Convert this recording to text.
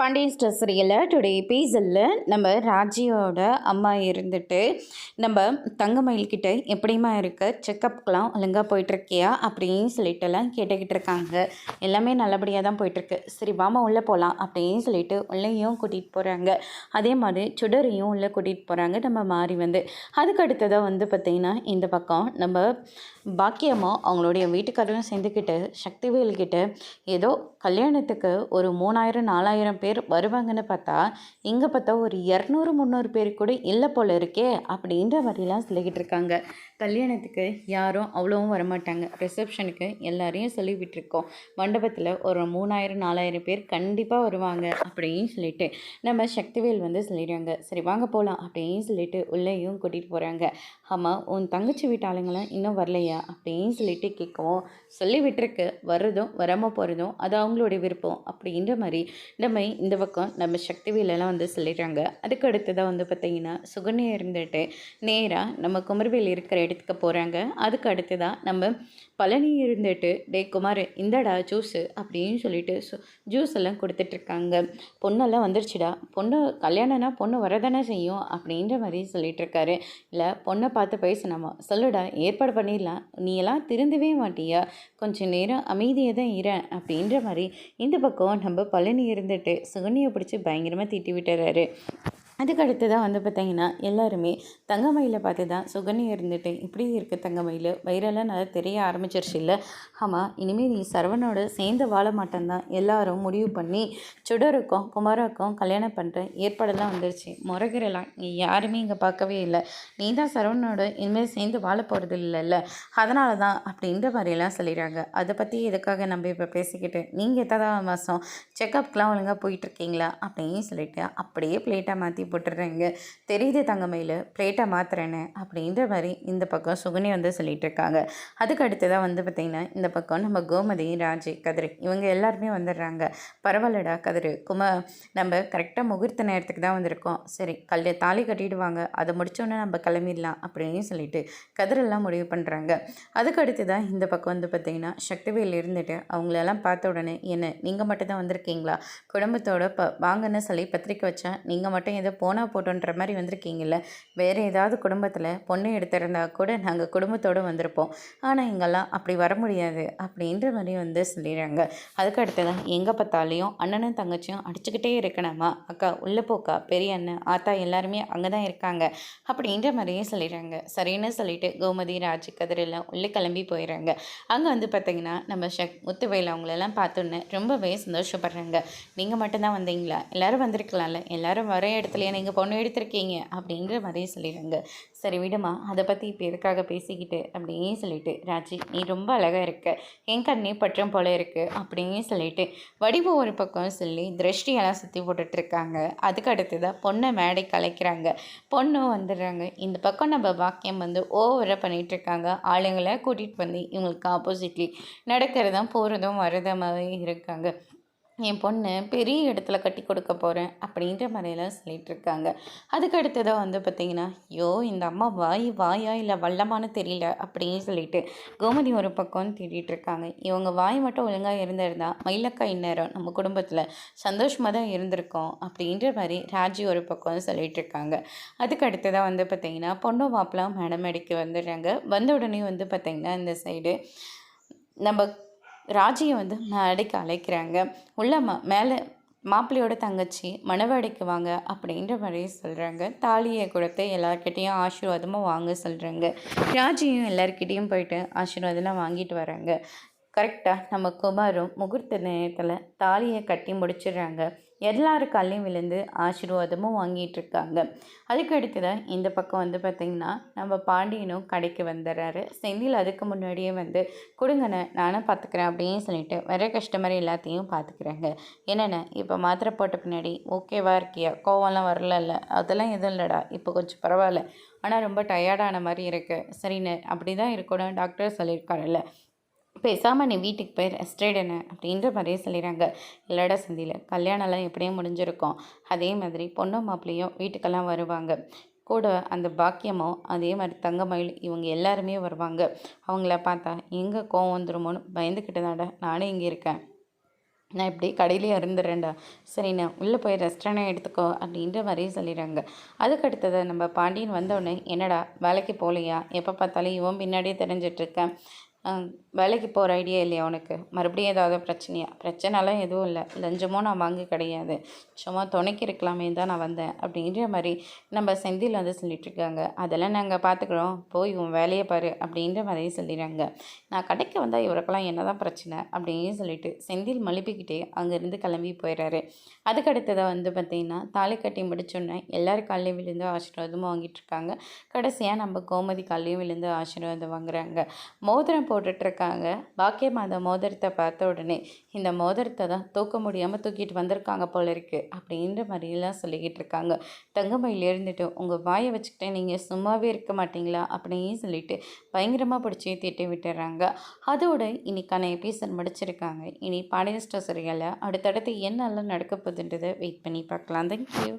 Pandian store சீரியலில் today எபிசோடில் நம்ம ராஜியோட அம்மா இருந்துட்டு நம்ம தங்கமயில்கிட்ட எப்படிமா இருக்க செக்கப்க்கெலாம் ஒழுங்காக போயிட்டுருக்கியா அப்படின்னு சொல்லிட்டுலாம் கேட்டுக்கிட்டு இருக்காங்க. எல்லாமே நல்லபடியாக தான் போயிட்டுருக்கு. சரி வாமா உள்ளே போகலாம் அப்படின்னு சொல்லிட்டு உள்ளேயும் கூட்டிகிட்டு போகிறாங்க. அதே மாதிரி சுடரையும் உள்ளே கூட்டிகிட்டு போகிறாங்க நம்ம மாறி வந்து. அதுக்கு அடுத்ததாக வந்து பார்த்திங்கன்னா இந்த பக்கம் நம்ம பாக்கியமோ அவங்களுடைய வீட்டுக்காரரும் சேர்ந்துக்கிட்டு சக்திவேல்கிட்ட ஏதோ கல்யாணத்துக்கு ஒரு 3000-4000 பேர் வருவாங்கன்னு பார்த்தா இங்கே பார்த்தா ஒரு 200-300 பேர் கூட இல்லை போல இருக்கே அப்படின்ற மாதிரிலாம் சொல்லிக்கிட்டு இருக்காங்க. கல்யாணத்துக்கு யாரும் அவ்வளோவும் வரமாட்டாங்க. ரிசப்ஷனுக்கு எல்லாரையும் சொல்லி விட்டுருக்கோம். மண்டபத்தில் ஒரு 3000-4000 பேர் கண்டிப்பாக வருவாங்க அப்படின்னு சொல்லிட்டு நம்ம சக்திவேல் வந்து சொல்லிடுறாங்க. சரி வாங்க போகலாம் அப்படின்னு சொல்லிட்டு உள்ளேயும் கூட்டிகிட்டு போகிறாங்க. ஆமாம் உன் தங்கச்சி வீட்டு ஆளுங்களாம் இன்னும் வரலையா அப்படின்னு சொல்லிட்டு கேட்கவும் சொல்லி விட்டுருக்கு. வர்றதும் வராமல் போகிறதும் அது அவங்களுடைய விருப்பம் அப்படின்ற மாதிரி நம்ம இந்த பக்கம் நம்ம சக்திவேலெல்லாம் வந்து சொல்லிடுறாங்க. அதுக்கு அடுத்ததாக வந்து பார்த்திங்கன்னா சுகன்யா இருந்துட்டு நேராக நம்ம குமரவேல் இருக்கிற இடத்துக்கு போகிறாங்க. அதுக்கு அடுத்ததாக நம்ம பழனி இருந்துட்டு டே குமார் இந்தடா ஜூஸு அப்படின்னு சொல்லிட்டு ஜூஸ் எல்லாம் கொடுத்துட்ருக்காங்க. பொண்ணெல்லாம் வந்துருச்சுடா, பொண்ணு கல்யாணம்னா பொண்ணு வரதானே செய்யும் அப்படின்ற மாதிரி சொல்லிட்டு இருக்காரு. இல்லை பொண்ணை பார்த்து பேசணுமா சொல்லுடா, ஏற்பாடு பண்ணிடலாம், நீ எல்லாம் திருந்தவே மாட்டியா, கொஞ்சம் நேரம் அமைதியாக தான் இறேன் அப்படின்ற மாதிரி இந்த பக்கம் நம்ம பழனி இருந்துட்டு சுகன்யை பிடிச்சி பயங்கரமாக திட்டி விட்டுறாரு. அதுக்கு அடுத்து தான் வந்து பார்த்திங்கன்னா எல்லாருமே தங்கமயிலை பார்த்து தான் சுகன்யா இருந்துட்டு இப்படி இருக்குது தங்கமயில், வயிறெல்லாம் நல்லா தெரிய ஆரம்பிச்சிருச்சு இல்லை, ஆமாம் இனிமேல் நீ சரவணோட சேர்ந்து வாழ மாட்டேன்தான் எல்லாரும் முடிவு பண்ணி சுடருக்கும் குமாராக்கும் கல்யாணம் பண்ணுற ஏற்பாடெல்லாம் வந்துருச்சு. முறைகிறலாம் யாருமே இங்கே பார்க்கவே இல்லை, நீ தான் சரவணோட இனிமேல் சேர்ந்து வாழ போகிறது இல்லைல்ல, அதனால தான் அப்படின்ற மாதிரியெல்லாம் சொல்லிடுறாங்க. அதை பற்றி எதுக்காக நம்ம இப்போ பேசிக்கிட்டு, நீங்கள் எத்தனை மாதம் செக்கப்க்கெலாம் ஒழுங்காக போயிட்டுருக்கீங்களா அப்படின்னு சொல்லிட்டு அப்படியே பிளேட்டாக மாற்றி போட்டுடுறேங்க. தெரியுது தங்கமயில் பிளேட்டை மாத்துறேன்னு அப்படின்ற மாதிரி இந்த பக்கம் சுகன்யா வந்து சொல்லிட்டு இருக்காங்க. அதுக்கு அடுத்ததாக வந்து பார்த்திங்கன்னா இந்த பக்கம் நம்ம கோமதி, ராஜி, கதிர் இவங்க எல்லாருமே வந்துடுறாங்க. பரவாயில்லடா கதிர், நம்ம கரெக்டாக முகூர்த்த நேரத்துக்கு தான் வந்திருக்கோம், சரி தாலி கட்டிடுவாங்க, அதை முடிச்சோன்னே நம்ம கிளம்பிடலாம் அப்படின்னு சொல்லிட்டு கதிரெல்லாம் முடிவு பண்ணுறாங்க. அதுக்கு அடுத்ததான் இந்த பக்கம் வந்து பார்த்திங்கன்னா சக்திவேல் இருந்துட்டு அவங்களெல்லாம் பார்த்த உடனே என்ன நீங்கள் மட்டும் தான் வந்திருக்கீங்களா, குடும்பத்தோட வாங்கன்னு சொல்லி பத்திரிக்கை வச்சா நீங்கள் மட்டும் ஏதோ போனால் போட்டோன்ற மாதிரி வந்திருக்கீங்கள, வேறு ஏதாவது குடும்பத்தில் பொண்ணு எடுத்திருந்தா கூட நாங்கள் குடும்பத்தோடு வந்திருப்போம், ஆனால் இங்கெல்லாம் அப்படி வர முடியாது அப்படின்ற மாதிரி வந்து சொல்லிடுறாங்க. அதுக்கு அடுத்ததான் எங்கே பார்த்தாலையும் அண்ணனும் தங்கச்சியும் அடிச்சுக்கிட்டே இருக்கணுமா, அக்கா உள்ளே போக்கா, பெரிய அண்ணன் ஆத்தா எல்லாருமே அங்கே தான் இருக்காங்க அப்படின்ற மாதிரியே சொல்லிடுறாங்க. சரின்னு சொல்லிட்டு கோமதி, ராஜி, கதிர் எல்லாம் உள்ளே கிளம்பி போயிடுறாங்க. அங்கே வந்து பார்த்திங்கன்னா நம்ம முத்துவேல் அவங்களெல்லாம் பார்த்தோன்னே ரொம்பவே சந்தோஷப்படுறாங்க. நீங்கள் மட்டும்தான் வந்தீங்களா, எல்லோரும் வந்திருக்கலாம்ல, எல்லோரும் வர இடத்துலையே நீங்கள் பொண்ணு எடுத்திருக்கீங்க அப்படின்ற மாதிரியே சொல்லிடுறாங்க. சரி விடுமா, அதை பற்றி இப்போ எதுக்காக பேசிக்கிட்டு அப்படின்னு சொல்லிட்டு ராஜி நீ ரொம்ப அழகாக இருக்க, என் கண்ணே பற்றம் போல இருக்குது அப்படின்னு சொல்லிட்டு வடிவு ஒரு பக்கம் சொல்லி திருஷ்டியெல்லாம் சுற்றி போட்டுட்ருக்காங்க. அதுக்கு அடுத்ததாக பொண்ணை மேடை கலைக்கிறாங்க. பொண்ணும் வந்துடுறாங்க. இந்த பக்கம் நம்ம வாக்கியம் வந்து ஓவராக பண்ணிகிட்ருக்காங்க. ஆளுங்களை கூட்டிகிட்டு வந்து இவங்களுக்கு ஆப்போசிட்லி நடக்கிறதும் போகிறதும் வரதாகவே இருக்காங்க. என் பொண்ணு பெரிய இடத்துல கட்டி கொடுக்க போகிறேன் அப்படின்ற மாதிரியெல்லாம் சொல்லிகிட்டு இருக்காங்க. அதுக்கு அடுத்ததாக வந்து பார்த்திங்கன்னா ஐயோ இந்த அம்மா வாயா இல்லை வல்லமானு தெரியல அப்படின்னு சொல்லிட்டு கோமதி ஒரு பக்கம் தேடிட்டு இருக்காங்க. இவங்க வாய் மட்டும் ஒழுங்காக இருந்திருந்தா மயிலக்கா இந்நேரம் நம்ம குடும்பத்தில் சந்தோஷமாக தான் இருந்திருக்கோம் அப்படின்ற மாதிரி ராஜி ஒரு பக்கம் சொல்லிகிட்டு இருக்காங்க. அதுக்கு அடுத்ததாக வந்து பார்த்திங்கன்னா பொண்ணு மாப்பிள்ளை மேடம் அடிக்க வந்துடுறாங்க. வந்த உடனே வந்து பார்த்திங்கன்னா இந்த சைடு நம்ம ராஜியை வந்து மேடைக்கு அழைக்கிறாங்க. உள்ள மேலே மாப்பிள்ளையோட தங்கச்சி மணவாடைக்கு வாங்க அப்படின்ற மாதிரி சொல்கிறாங்க. தாலியை கொடுத்து எல்லாருக்கிட்டேயும் ஆசீர்வாதமாக வாங்க சொல்கிறாங்க. ராஜியும் எல்லாருக்கிட்டேயும் போயிட்டு ஆசீர்வாதம்லாம் வாங்கிட்டு வராங்க. கரெக்டாக நம்ம குமாரும் முகூர்த்த நேரத்தில் தாலியை கட்டி முடிச்சிடுறாங்க. எல்லாரு காலையும் விழுந்து ஆசீர்வாதமும் வாங்கிட்டுருக்காங்க. அதுக்கு அடுத்ததான் இந்த பக்கம் வந்து பார்த்திங்கன்னா நம்ம பாண்டியனும் கடைக்கு வந்துடுறாரு. செந்தில் அதுக்கு முன்னாடியே வந்து கொடுங்கண்ணே நானும் பார்த்துக்கிறேன் அப்படின்னு சொல்லிட்டு வர கஸ்டமர் எல்லாத்தையும் பார்த்துக்கிறாங்க. என்னென்ன இப்போ மாத்திரை போட்ட பின்னாடி ஓகேவா இருக்கியா, கோவம்லாம் வரல, அதெல்லாம் எதுவும் இல்லைடா, இப்போ கொஞ்சம் பரவாயில்ல, ஆனால் ரொம்ப டயர்டான மாதிரி இருக்குது, சரிண்ணே அப்படி தான் இருக்கணும் டாக்டர் சொல்லியிருக்காருல்ல, பேசாமல் நீ வீட்டுக்கு போய் ரெஸ்ட் எடுன்னு அப்படின்ற மாதிரியே சொல்லிடுறாங்க. இல்லைடா செந்தில், கல்யாணம்லாம் எப்படியும் முடிஞ்சிருக்கோம், அதே மாதிரி பொண்ணும் மாப்பிள்ளையும் வீட்டுக்கெல்லாம் வருவாங்க, கூட அந்த பாக்கியமும் அதே மாதிரி தங்கமயில் இவங்க எல்லாருமே வருவாங்க. அவங்கள பார்த்தா எங்கே கோவம் வந்துருமோன்னு பயந்துக்கிட்டு தான்டா நானே இங்கே இருக்கேன். நான் இப்படி கடையிலேயே இருந்துடுறேன்டா, சரி நான் உள்ளே போய் ரெஸ்டாரண்ட் எடுத்துக்கோ அப்படின்ற மாதிரியே சொல்லிடுறாங்க. அதுக்கு அடுத்தது நம்ம பாண்டியன் வந்தோடனே, என்னடா வேலைக்கு போகலையா, எப்போ பார்த்தாலும் இவன் பின்னாடியே தெரிஞ்சிட்ருக்கேன், அ வேலைக்கு போகிற ஐடியா இல்லையா உனக்கு, மறுபடியும் ஏதாவது பிரச்சனையா? பிரச்சனைலாம் எதுவும் இல்லை, லஞ்சமும் நான் வாங்க கிடையாது, சும்மா துணைக்கு இருக்கலாமே தான் நான் வந்தேன் அப்படின்ற மாதிரி நம்ம செந்தில் வந்து சொல்லிட்டுருக்காங்க. அதெல்லாம் நாங்கள் பார்த்துக்குறோம், போய் உன் வேலையை பாரு அப்படின்ற மாதிரியே சொல்லிடுறாங்க. நான் கடைக்கு வந்தால் இவருக்கெல்லாம் என்ன தான் பிரச்சனை அப்படின்னு சொல்லிட்டு செந்தில் மழுப்பிக்கிட்டே அங்கேருந்து கிளம்பி போயிடுறாரு. அதுக்கு அடுத்ததாக வந்து பார்த்திங்கன்னா தாலி கட்டி முடிச்சோன்னே எல்லோரும் காலையும் விழுந்து ஆசீர்வாதமும் வாங்கிட்டு இருக்காங்க. கடைசியாக நம்ம கோமதி காலையும் விழுந்து ஆசீர்வாதம் வாங்குறாங்க. மோதிரம் போட்டுட்ருக்காங்க. பாக்கியம்மா அந்த மோதிரத்தை பார்த்த உடனே, இந்த மோதிரத்தை தான் தூக்க முடியாமல் தூக்கிட்டு வந்திருக்காங்க போல இருக்குது அப்படின்ற மாதிரிலாம் சொல்லிக்கிட்டு இருக்காங்க. தங்கமயில் இருந்துட்டு, உங்கள் வாயை வச்சுக்கிட்டே நீங்கள் சும்மாவே இருக்க மாட்டிங்களா அப்படின்னு சொல்லிட்டு பயங்கரமாக பிடிச்சி திட்டி விட்டுறாங்க. அதோட இன்னைக்கான எபிசோட் முடிச்சிருக்காங்க. இனி பாண்டியன் ஸ்டோர் சீரியலில் அடுத்தடுத்து என்னெல்லாம் நடக்க போகுதுன்றதை வெயிட் பண்ணி பார்க்கலாம். தேங்க்யூ.